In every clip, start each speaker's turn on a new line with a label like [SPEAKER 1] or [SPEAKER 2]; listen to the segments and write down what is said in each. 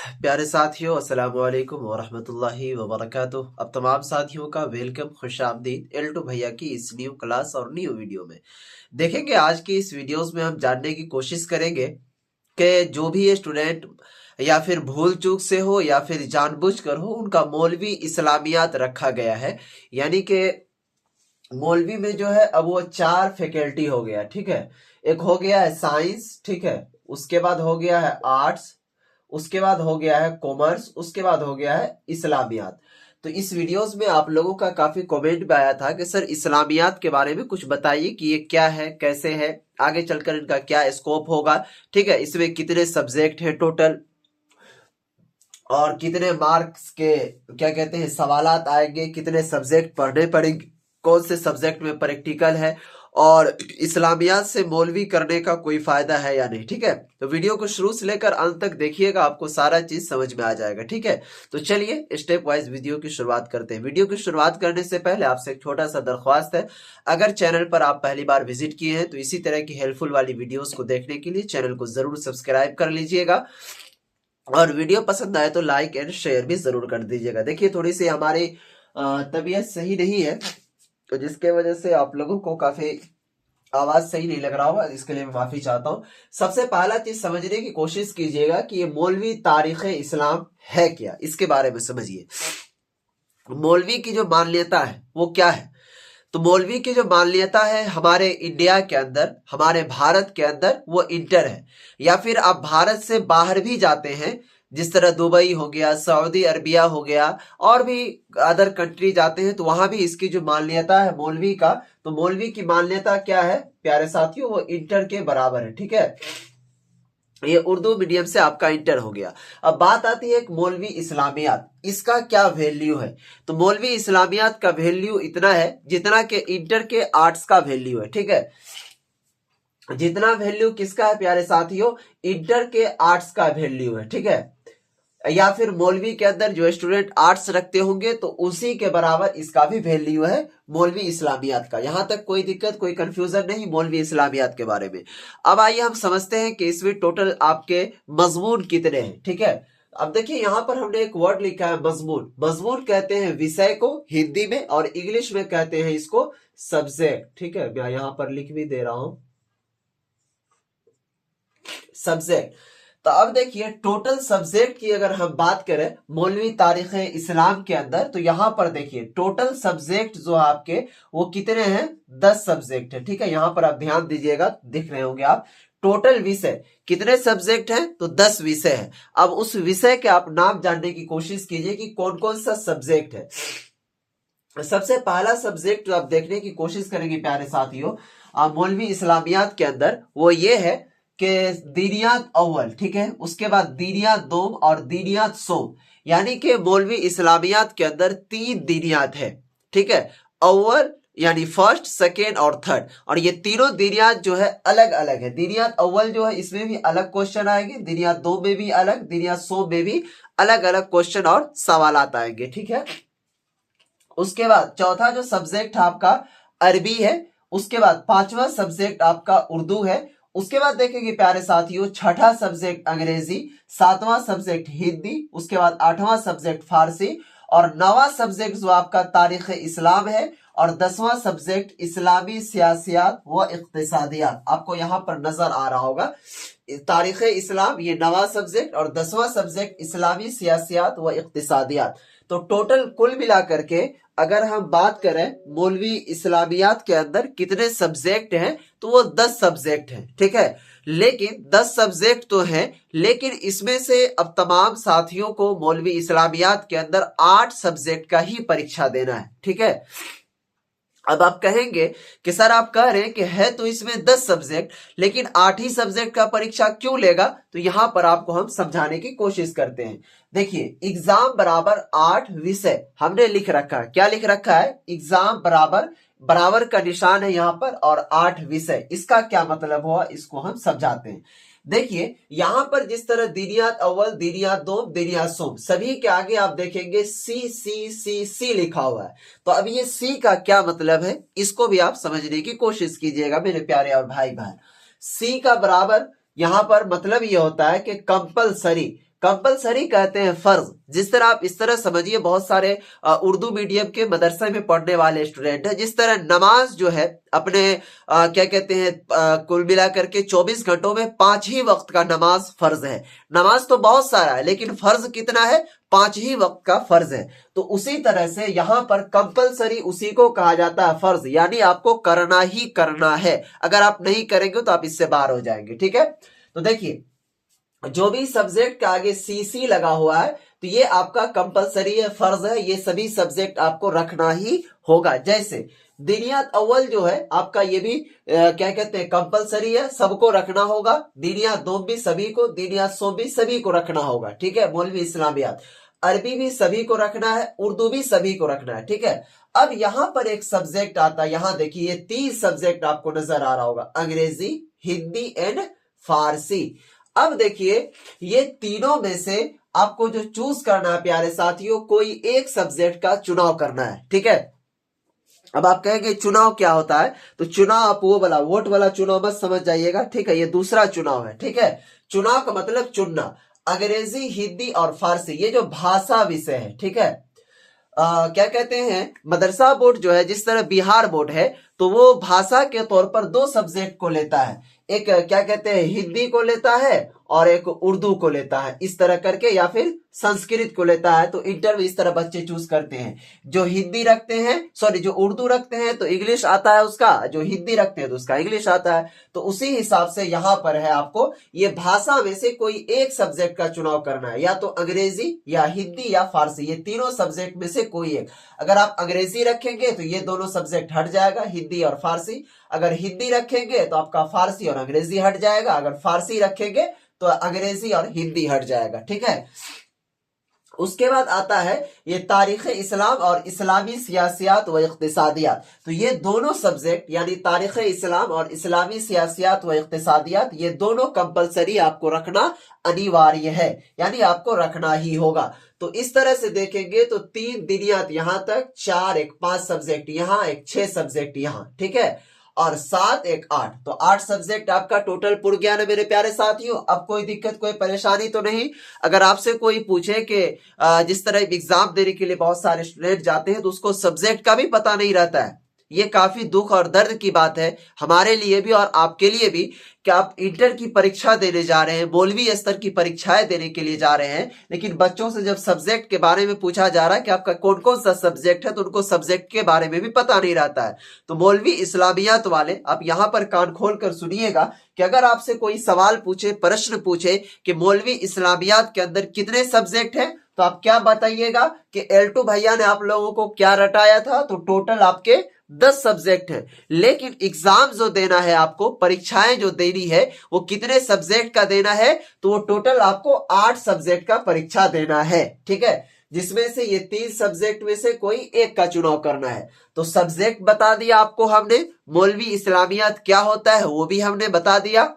[SPEAKER 1] प्यारे साथियों, अस्सलाम वालेकुम वरहमतुल्लाहि वबरकातुह। अब तमाम साथियों का वेलकम, खुशामदीद एल्टो भैया की इस न्यू क्लास और न्यू वीडियो में। देखेंगे आज की इस वीडियोस में हम जानने की कोशिश करेंगे कि जो भी ये स्टूडेंट या फिर भूल चूक से हो या फिर जानबूझकर हो, उनका मौलवी इस्लामियात रखा गया है। यानी कि मौलवी में जो है अब वो 4 फैकल्टी हो गया। ठीक है, एक हो गया है साइंस, ठीक है, उसके बाद हो गया है आर्ट्स, उसके बाद हो गया है कॉमर्स, उसके बाद हो गया है इस्लामियात। तो इस वीडियोस में आप लोगों का काफी कमेंट भी आया था कि सर इस्लामियात के बारे में कुछ बताइए कि ये क्या है, कैसे है, आगे चलकर इनका क्या स्कोप होगा। ठीक है, इसमें कितने सब्जेक्ट है टोटल और कितने मार्क्स के क्या कहते हैं सवालात आएंगे, कितने सब्जेक्ट पढ़ने पड़ेंगे, कौन से सब्जेक्ट में प्रैक्टिकल है और इस्लामियात से मौलवी करने का कोई फायदा है या नहीं। ठीक है, तो वीडियो को शुरू से लेकर अंत तक देखिएगा, आपको सारा चीज समझ में आ जाएगा। ठीक है, तो चलिए स्टेप वाइज वीडियो की शुरुआत करते हैं। वीडियो की शुरुआत करने से पहले आपसे एक छोटा सा दरख्वास्त है, अगर चैनल पर आप पहली बार विजिट किए हैं तो इसी तरह की हेल्पफुल वाली वीडियोस को देखने के लिए चैनल को जरूर सब्सक्राइब कर लीजिएगा और वीडियो पसंद आए तो लाइक एंड शेयर भी जरूर कर दीजिएगा। देखिए थोड़ी सी हमारी तबीयत सही नहीं है, तो जिसके वजह से आप लोगों को काफी आवाज सही नहीं लग रहा होगा, इसके लिए मैं माफी चाहता हूँ। सबसे पहला चीज समझने की कोशिश कीजिएगा कि ये मौलवी तारीख इस्लाम है क्या, इसके बारे में समझिए। मौलवी की जो मान्यता है वो क्या है। तो मौलवी की जो मान्यता है हमारे इंडिया के अंदर, हमारे भारत के अंदर, वो इंटर है। या फिर आप भारत से बाहर भी जाते हैं, जिस तरह दुबई हो गया, सऊदी अरबिया हो गया और भी अदर कंट्री जाते हैं, तो वहां भी इसकी जो मान्यता है मौलवी का, तो मौलवी की मान्यता क्या है प्यारे साथियों, वो इंटर के बराबर है। ठीक है, ये उर्दू मीडियम से आपका इंटर हो गया। अब बात आती है एक मौलवी इस्लामियात, इसका क्या वैल्यू है। तो मौलवी इस्लामियात का वैल्यू इतना है जितना के इंटर के आर्ट्स का वैल्यू है। ठीक है, जितना वैल्यू किसका है प्यारे साथियों, इंटर के आर्ट्स का वैल्यू है। ठीक है, या फिर मौलवी के अंदर जो स्टूडेंट आर्ट्स रखते होंगे तो उसी के बराबर इसका भी वैल्यू है मौलवी इस्लामियात का। यहां तक कोई दिक्कत, कोई कंफ्यूजन नहीं मौलवी इस्लामियात के बारे में। अब आइए हम समझते हैं कि इसमें टोटल आपके मजमून कितने हैं। ठीक है, अब देखिए यहां पर हमने एक वर्ड लिखा है मजमून। मजमून कहते हैं विषय को हिंदी में, और इंग्लिश में कहते हैं इसको सब्जेक्ट। ठीक है, मैं यहां पर लिख भी दे रहा हूं सब्जेक्ट। तो अब देखिए टोटल सब्जेक्ट की अगर हम बात करें मौलवी तारीख इस्लाम के अंदर, तो यहां पर देखिए टोटल सब्जेक्ट जो आपके वो कितने हैं, 10 सब्जेक्ट है। ठीक है, यहां पर आप ध्यान दीजिएगा, दिख रहे होंगे आप। टोटल विषय कितने सब्जेक्ट हैं, तो 10 विषय है। अब उस विषय के आप नाम जानने की कोशिश कीजिए कि कौन कौन सा सब्जेक्ट है। सबसे पहला सब्जेक्ट जो आप देखने की कोशिश करेंगे प्यारे साथियों मौलवी इस्लामियात के अंदर, वो ये है कि दीनियात अव्वल। ठीक है, उसके बाद दीनियात दोम और दीनियात सोम। यानी कि मौलवी इस्लामियात के अंदर 3 दीनियात है। ठीक है, अव्वल यानी फर्स्ट, सेकेंड और थर्ड, और ये तीनों दीनियात जो है अलग अलग है। दीनियात अव्वल जो है इसमें भी अलग क्वेश्चन आएंगे, दीनियात दो में भी अलग, दीनियात सोम में भी अलग अलग क्वेश्चन और सवालात आएंगे। ठीक है, उसके बाद चौथा जो सब्जेक्ट आपका अरबी है, उसके बाद पांचवा सब्जेक्ट आपका उर्दू है, उसके बाद देखेंगे प्यारे साथियों छठा सब्जेक्ट अंग्रेजी, सातवां सब्जेक्ट हिंदी, उसके बाद आठवां सब्जेक्ट फारसी, और नवा सब्जेक्ट जो आपका तारीख इस्लाम है, और 10वां सब्जेक्ट इस्लामी सियासियात व इक्तिसादियात। आपको यहां पर नजर आ रहा होगा तारीख इस्लाम ये नवा सब्जेक्ट और 10वां सब्जेक्ट इस्लामी सियासियात व इक्तिसादियात। तो टोटल कुल मिलाकर के अगर हम बात करें मौलवी इस्लामियात के अंदर कितने सब्जेक्ट हैं, तो वो 10 सब्जेक्ट हैं। ठीक है, लेकिन 10 सब्जेक्ट तो हैं, लेकिन इसमें से अब तमाम साथियों को मौलवी इस्लामियात के अंदर 8 सब्जेक्ट का ही परीक्षा देना है। ठीक है, अब आप कहेंगे कि सर आप कह रहे हैं कि है तो इसमें 10 सब्जेक्ट, लेकिन 8 ही सब्जेक्ट का परीक्षा क्यों लेगा। तो यहां पर आपको हम समझाने की कोशिश करते हैं। देखिए एग्जाम बराबर 8 विषय हमने लिख रखा है। क्या लिख रखा है, एग्जाम बराबर, बराबर का निशान है यहां पर, और 8 विषय। इसका क्या मतलब हुआ, इसको हम समझाते हैं। देखिए यहां पर जिस तरह दीनियात अव्वल, दीनियात दो, दीनियात सोम, सभी के आगे आप देखेंगे सी सी सी सी लिखा हुआ है। तो अब ये सी का क्या मतलब है, इसको भी आप समझने की कोशिश कीजिएगा मेरे प्यारे और भाई बहन। सी का बराबर यहां पर मतलब ये होता है कि कंपलसरी, कंपलसरी कहते हैं फर्ज। जिस तरह आप इस तरह समझिए, बहुत सारे उर्दू मीडियम के मदरसे में पढ़ने वाले स्टूडेंट हैं, जिस तरह नमाज जो है अपने क्या कहते हैं कुल मिलाकर के 24 घंटों में 5 ही वक्त का नमाज फर्ज है। नमाज तो बहुत सारा है लेकिन फर्ज कितना है? 5 ही वक्त का फर्ज है। तो उसी तरह से यहां पर कंपलसरी उसी को कहा जाता है फर्ज, यानी आपको करना ही करना है। अगर आप नहीं करेंगे तो आप इससे बाहर हो जाएंगे। ठीक है, तो देखिए जो भी सब्जेक्ट के आगे सीसी लगा हुआ है तो ये आपका कंपलसरी है, फर्ज है। ये सभी सब्जेक्ट आपको रखना ही होगा। जैसे दीनियात अव्वल जो है आपका, ये भी क्या कहते हैं कंपलसरी है, सबको रखना होगा। दीनियात दोम भी सभी को, दीनियात सोम भी सभी को रखना होगा। ठीक है, मौलवी इस्लामियात, अरबी भी सभी को रखना है, उर्दू भी सभी को रखना है। ठीक है, अब यहां पर एक सब्जेक्ट आता है, यहां देखिए ये 3 सब्जेक्ट आपको नजर आ रहा होगा, अंग्रेजी, हिंदी एंड फारसी। अब देखिए ये तीनों में से आपको जो चूज करना है प्यारे साथियों, कोई एक सब्जेक्ट का चुनाव करना है। ठीक है, अब आप कहेंगे चुनाव क्या होता है, तो चुनाव आप वो वाला वोट वाला चुनाव मत समझ जाइएगा। ठीक है, ये दूसरा चुनाव है। ठीक है, चुनाव का मतलब चुनना। अंग्रेजी, हिंदी और फारसी ये जो भाषा विषय है, ठीक है, क्या कहते हैं मदरसा बोर्ड जो है, जिस तरह बिहार बोर्ड है, तो वो भाषा के तौर पर 2 सब्जेक्ट को लेता है। एक क्या कहते हैं हिंदी को लेता है और एक उर्दू को लेता है, इस तरह करके, या फिर संस्कृत को लेता है। तो इंटर में इस तरह बच्चे चूज करते हैं। जो हिंदी रखते हैं, सॉरी जो उर्दू रखते हैं तो इंग्लिश आता है उसका, जो हिंदी रखते हैं तो उसका इंग्लिश आता है। तो उसी हिसाब से यहां पर है आपको ये भाषा में से कोई एक सब्जेक्ट का चुनाव करना है, या तो अंग्रेजी या हिंदी या फारसी, ये तीनों सब्जेक्ट में से कोई एक। अगर आप अंग्रेजी रखेंगे तो ये दोनों सब्जेक्ट हट जाएगा, हिंदी और फारसी। अगर हिंदी रखेंगे तो आपका फारसी और अंग्रेजी हट जाएगा। अगर फारसी रखेंगे तो अंग्रेजी और हिंदी हट जाएगा। ठीक है, उसके बाद आता है ये तारीख इस्लाम और इस्लामी सियासियात व इक्तिसादियात। तो ये दोनों सब्जेक्ट यानी तारीख इस्लाम और इस्लामी सियासियात व इक्तिसादियात, ये दोनों कंपलसरी आपको रखना अनिवार्य है, यानी आपको रखना ही होगा। तो इस तरह से देखेंगे तो 3 दिनियात यहां तक, 4 एक 5 सब्जेक्ट यहां, एक 6 सब्जेक्ट यहां। ठीक है, और 7 एक 8, तो 8 सब्जेक्ट आपका टोटल पुर गया ना मेरे प्यारे साथियों। अब कोई दिक्कत कोई परेशानी तो नहीं। अगर आपसे कोई पूछे कि जिस तरह एग्जाम देने के लिए बहुत सारे स्टूडेंट जाते हैं तो उसको सब्जेक्ट का भी पता नहीं रहता है, ये काफी दुख और दर्द की बात है हमारे लिए भी और आपके लिए भी, कि आप इंटर की परीक्षा देने जा रहे हैं, मौलवी स्तर की परीक्षाएं देने के लिए जा रहे हैं, लेकिन बच्चों से जब सब्जेक्ट के बारे में पूछा जा रहा है कि आपका कौन कौन सा सब्जेक्ट है, तो उनको सब्जेक्ट के बारे में भी पता नहीं रहता है। तो मौलवी इस्लामियात वाले आप यहां पर कान खोल कर सुनिएगा कि अगर आपसे कोई सवाल पूछे, प्रश्न पूछे कि मौलवी इस्लामियात के अंदर कितने सब्जेक्ट है, तो आप क्या बताइएगा कि एल्टू भैया ने आप लोगों को क्या रटाया था, तो टोटल आपके 10 सब्जेक्ट है। लेकिन एग्जाम जो देना है आपको, परीक्षाएं जो देनी है, वो कितने सब्जेक्ट का देना है, तो वो टोटल आपको 8 सब्जेक्ट का परीक्षा देना है। ठीक है, जिसमें से ये 3 सब्जेक्ट में से कोई एक का चुनाव करना है। तो सब्जेक्ट बता दिया आपको हमने, मौलवी इस्लामियात क्या होता है वो भी हमने बता दिया।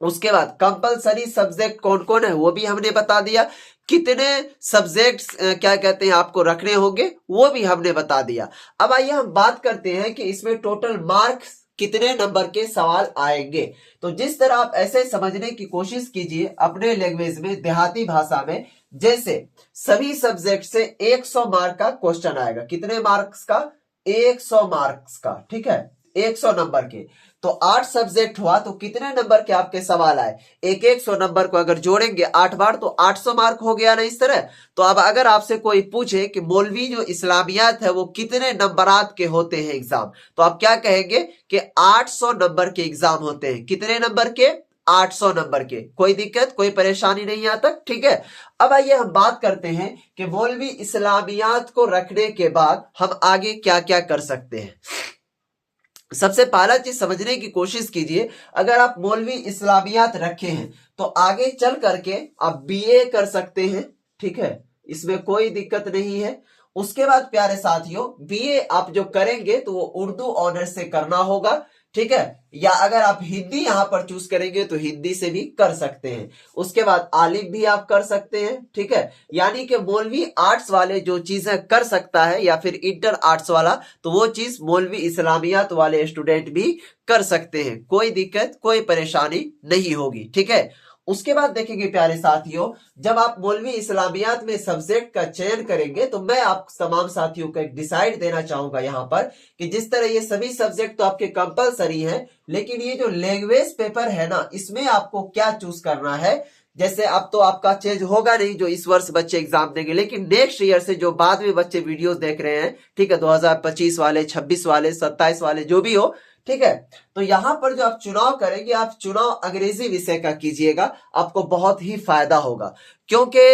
[SPEAKER 1] उसके बाद कंपलसरी सब्जेक्ट कौन कौन है वो भी हमने बता दिया। कितने सब्जेक्ट्स क्या कहते हैं आपको रखने होंगे वो भी हमने बता दिया। अब आइए हम बात करते हैं कि इसमें टोटल मार्क्स कितने नंबर के सवाल आएंगे। तो जिस तरह आप ऐसे समझने की कोशिश कीजिए अपने लैंग्वेज में, देहाती भाषा में, जैसे सभी सब्जेक्ट से 100 मार्क का क्वेश्चन आएगा। कितने मार्क्स का? 100 मार्क्स का। ठीक है, 100 नंबर के। तो 8 सब्जेक्ट हुआ तो कितने नंबर के आपके सवाल आए? एक 100 नंबर को अगर जोड़ेंगे 8 बार तो 800 मार्क हो गया ना, इस तरह। तो अब अगर आपसे कोई पूछे कि मौलवी जो इस्लामियात है वो कितने नंबरात के होते हैं एग्जाम, तो आप क्या कहेंगे कि 800 नंबर के एग्जाम होते हैं। कितने नंबर के? 800 नंबर के। कोई दिक्कत कोई परेशानी नहीं आता। ठीक है, अब आइए हम बात करते हैं कि मौलवी इस्लामियात को रखने के बाद हम आगे क्या क्या कर सकते हैं। सबसे पहला चीज समझने की कोशिश कीजिए, अगर आप मौलवी इस्लामियात रखे हैं तो आगे चल करके आप बीए कर सकते हैं। ठीक है, इसमें कोई दिक्कत नहीं है। उसके बाद प्यारे साथियों, बीए आप जो करेंगे तो वो उर्दू ऑनर्स से करना होगा। ठीक है, या अगर आप हिंदी यहां पर चूज करेंगे तो हिंदी से भी कर सकते हैं। उसके बाद आलिम भी आप कर सकते हैं। ठीक है, यानी कि मौलवी आर्ट्स वाले जो चीजें कर सकता है या फिर इंटर आर्ट्स वाला, तो वो चीज मौलवी इस्लामियात वाले स्टूडेंट भी कर सकते हैं। कोई दिक्कत कोई परेशानी नहीं होगी। ठीक है, उसके बाद देखेंगे प्यारे साथियों, जब आप मौलवी इस्लामियात में सब्जेक्ट का चयन करेंगे तो मैं आप तमाम साथियों को एक डिसाइड देना चाहूंगा यहाँ पर कि जिस तरह ये सभी सब्जेक्ट तो आपके कंपलसरी हैं, लेकिन ये जो लैंग्वेज पेपर है ना, इसमें आपको क्या चूज करना है। जैसे अब तो आपका चेंज होगा नहीं, जो इस वर्ष बच्चे एग्जाम देंगे, लेकिन नेक्स्ट ईयर से जो बाद में बच्चे वीडियोस देख रहे हैं, ठीक है, 2025 वाले, 26 वाले, 27 वाले, जो भी हो, ठीक है, तो यहां पर जो आप चुनाव करेंगे, आप चुनाव अंग्रेजी विषय का कीजिएगा, आपको बहुत ही फायदा होगा, क्योंकि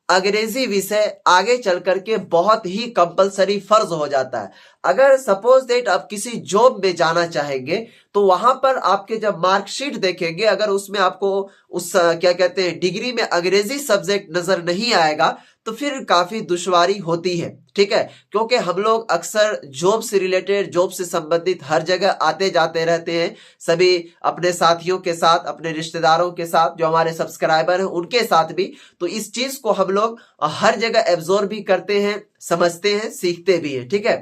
[SPEAKER 1] अंग्रेजी विषय आगे चल करके बहुत ही कंपलसरी फर्ज हो जाता है। अगर सपोज दैट आप किसी जॉब में जाना चाहेंगे तो वहां पर आपके जब मार्कशीट देखेंगे, अगर उसमें आपको उस क्या कहते हैं डिग्री में अंग्रेजी सब्जेक्ट नजर नहीं आएगा तो फिर काफी दुश्वारी होती है, ठीक है, क्योंकि हम लोग अक्सर जॉब से रिलेटेड, जॉब से संबंधित हर जगह आते जाते रहते हैं, सभी अपने साथियों के साथ, अपने रिश्तेदारों के साथ, जो हमारे सब्सक्राइबर हैं उनके साथ भी, तो इस चीज को हम लोग हर जगह एब्जॉर्ब भी करते हैं, समझते हैं, सीखते भी हैं, ठीक है।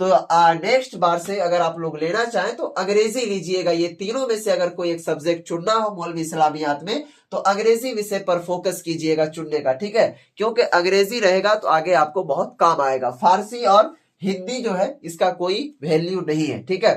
[SPEAKER 1] तो नेक्स्ट बार से अगर आप लोग लेना चाहें तो अंग्रेजी लीजिएगा। ये तीनों में से अगर कोई एक सब्जेक्ट चुनना हो मौलवी इस्लामियात में तो अंग्रेजी विषय पर फोकस कीजिएगा चुनने का, ठीक है, क्योंकि अंग्रेजी रहेगा तो आगे आपको बहुत काम आएगा। फारसी और हिंदी जो है इसका कोई वैल्यू नहीं है, ठीक है,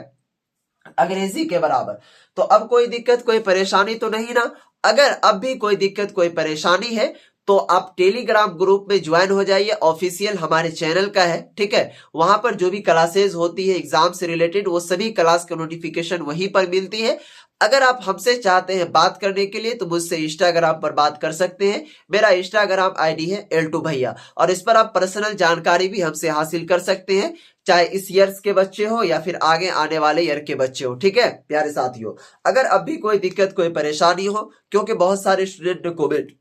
[SPEAKER 1] अंग्रेजी के बराबर। तो अब कोई दिक्कत, कोई परेशानी तो नहीं ना? अगर अब भी कोई दिक्कत, कोई परेशानी है तो आप टेलीग्राम ग्रुप में ज्वाइन हो जाइए, ऑफिशियल हमारे चैनल का है, ठीक है, वहां पर जो भी क्लासेस होती है एग्जाम से रिलेटेड, वो सभी क्लास की नोटिफिकेशन वहीं पर मिलती है। अगर आप हमसे चाहते हैं बात करने के लिए तो मुझसे इंस्टाग्राम पर बात कर सकते हैं। मेरा इंस्टाग्राम आईडी है L2 भैया, और इस पर आप पर्सनल जानकारी भी हमसे हासिल कर सकते हैं, चाहे इस ईयर्स के बच्चे हो या फिर आगे आने वाले ईयर के बच्चे हो, ठीक है प्यारे साथियों। अगर अब भी कोई दिक्कत, कोई परेशानी हो, क्योंकि बहुत सारे स्टूडेंट ने कमेंट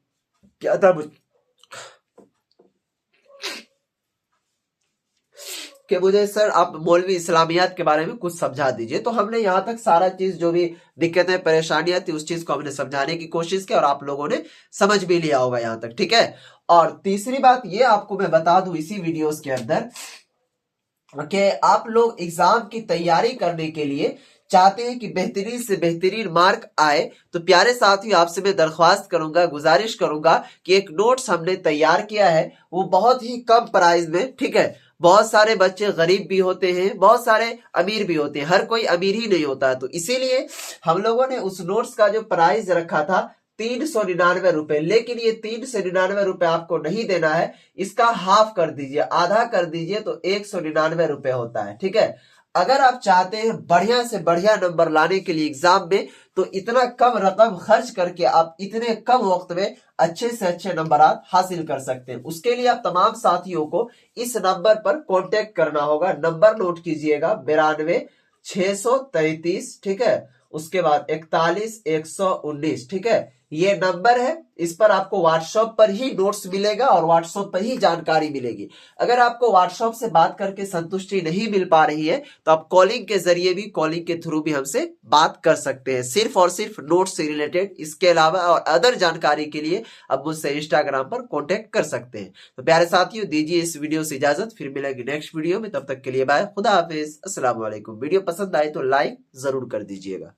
[SPEAKER 1] क्या था कि मुझे सर आप मौलवी इस्लामियात के बारे में कुछ समझा दीजिए, तो हमने यहाँ तक सारा चीज, जो भी दिक्कतें परेशानियां थी, उस चीज को हमने समझाने की कोशिश की और आप लोगों ने समझ भी लिया होगा यहाँ तक, ठीक है। और तीसरी बात ये आपको मैं बता दूं इसी वीडियोस के अंदर कि आप लोग एग्जाम की तैयारी करने के लिए चाहते हैं कि बेहतरीन से बेहतरीन मार्क आए, तो प्यारे साथियों आपसे मैं दरख्वास्त करूंगा, गुजारिश करूंगा कि एक नोट्स हमने तैयार किया है, वो बहुत ही कम प्राइस में, ठीक है, बहुत सारे बच्चे गरीब भी होते हैं, बहुत सारे अमीर भी होते हैं, हर कोई अमीर ही नहीं होता, तो इसीलिए हम लोगों ने उस नोट्स का जो प्राइस रखा था 399 रुपए, लेकिन ये 399 रुपए आपको नहीं देना है, इसका हाफ कर दीजिए, आधा कर दीजिए, तो 199 रुपए होता है, ठीक है। अगर आप चाहते हैं बढ़िया से बढ़िया नंबर लाने के लिए एग्जाम में, तो इतना कम रकम खर्च करके आप इतने कम वक्त में अच्छे से अच्छे नंबर हासिल कर सकते हैं। उसके लिए आप तमाम साथियों को इस नंबर पर कांटेक्ट करना होगा। नंबर नोट कीजिएगा, 92 633, ठीक है, उसके बाद 41 119, ठीक है, ये नंबर है। इस पर आपको व्हाट्सएप पर ही नोट्स मिलेगा और व्हाट्सएप पर ही जानकारी मिलेगी। अगर आपको व्हाट्सएप से बात करके संतुष्टि नहीं मिल पा रही है तो आप कॉलिंग के जरिए भी, कॉलिंग के थ्रू भी हमसे बात कर सकते हैं, सिर्फ और सिर्फ नोट्स से रिलेटेड। इसके अलावा और अदर जानकारी के लिए आप मुझसे इंस्टाग्राम पर कॉन्टेक्ट कर सकते हैं। तो प्यारे साथियों दीजिए इस वीडियो से इजाजत, फिर मिलेगी नेक्स्ट वीडियो में, तब तक के लिए बाय, खुदा हाफिज, अस्सलाम वालेकुम। वीडियो पसंद आए तो लाइक जरूर कर दीजिएगा।